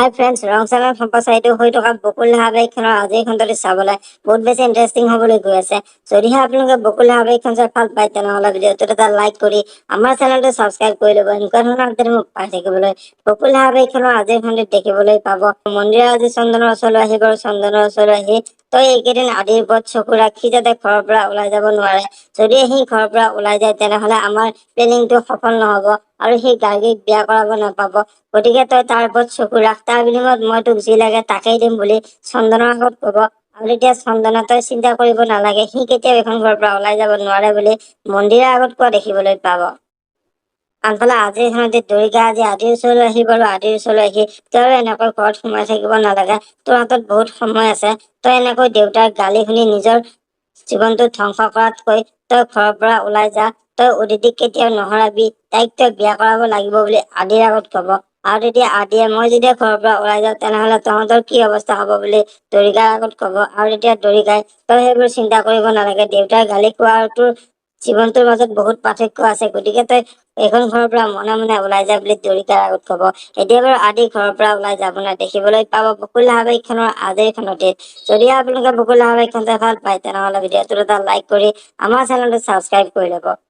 হাই friends, ৰং channel সম্প্ৰচাৰিত হৈ থকা বকুল ধাৰাবাহিকখনৰ আজিৰ খণ্ডটো চাবলৈ বহুত বেছি ইণ্টাৰেষ্টিং হ'বলৈ গৈ আছে। যদিহে আপোনালোকে বকুল ধাৰাবাহিকখন চাই ভাল পায় তেনেহ'লে ভিডিঅ'টোত এটা লাইক কৰি আমাৰ চেনেলটো ছাবস্ক্ৰাইব কৰি ল'ব। এনেকুৱা ধৰণৰ আপডেট মোক পাই থাকিবলৈ বকুল ধাৰাবাহিকখনৰ আজিৰ খণ্ডত দেখিবলৈ পাব। মন্দিৰে আজি চন্দনৰ ওচৰলৈ আহিব আৰু চন্দনৰ ওচৰলৈ আহি তই এইকেইদিন আদিৰ ওপৰত চকু ৰাখি যাতে ঘৰৰ পৰা ওলাই যাব নোৱাৰে। যদি সি ঘৰৰ পৰা ওলাই যায় তেনেহ'লে আমাৰ প্লেনিংটো সফল নহ'ব আৰু সি গাৰ্গীক বিয়া কৰাব নাপাব। গতিকে তই তাৰ ওপৰত চকু ৰাখ, তাৰ বিনিময়ত মই তোক যি লাগে তাকেই দিম বুলি চন্দনৰ আগত ক'ব। আৰু এতিয়া চন্দনে তই চিন্তা কৰিব নালাগে, সি কেতিয়াও এখন ঘৰৰ পৰা ওলাই যাব নোৱাৰে বুলি মন্দিৰৰ আগত কোৱা দেখিবলৈ পাব। আনফালে আজিৰ খনতে দুৰ্গা আজি আদিৰ ওচৰলৈ আহিব আৰু আদিৰ ওচৰলৈ আহি তই এনেকৈ ঘৰত সোমাই থাকিব নালাগে, তোৰ হাতত বহুত সময় আছে। তই এনেকৈ দেউতাৰ গালি শুনি নিজৰ জীৱনটো ধ্বংস কৰাতকৈ তই ঘৰৰ পৰা ওলাই যা। তই অদিতিক কেতিয়াও নহৰাবি, তাইক তই বিয়া কৰাব লাগিব বুলি আদিৰ আগত ক'ব। আৰু তেতিয়া আদিয়ে মই যেতিয়া ঘৰৰ পৰা ওলাই যাওঁ তেনেহ'লে তহঁতৰ কি অৱস্থা হ'ব বুলি দৰিকাৰ আগত ক'ব। আৰু তেতিয়া দৰিকাই তই সেইবোৰ চিন্তা কৰিব নালাগে, দেউতাৰ গালি খোৱা আৰু তোৰ জীৱনটোৰ মাজত বহুত পাৰ্থক্য আছে। গতিকে তই এইখন ঘৰৰ পৰা মনে মনে ওলাই যা বুলি দৰিকাৰ আগত ক'ব। এতিয়া বাৰু আদি ঘৰৰ পৰা ওলাই যাব নাই দেখিবলৈ পাব বকুল ধাৰাবাহিকখনৰ আজিৰ খনতে। যদি আপোনালোকে বকুল ধাৰাবাহিকখন চাই ভাল পায় তেনেহ'লে ভিডিঅ'টোত এটা লাইক কৰি আমাৰ চেনেলটো ছাবস্ক্ৰাইব কৰি ল'ব।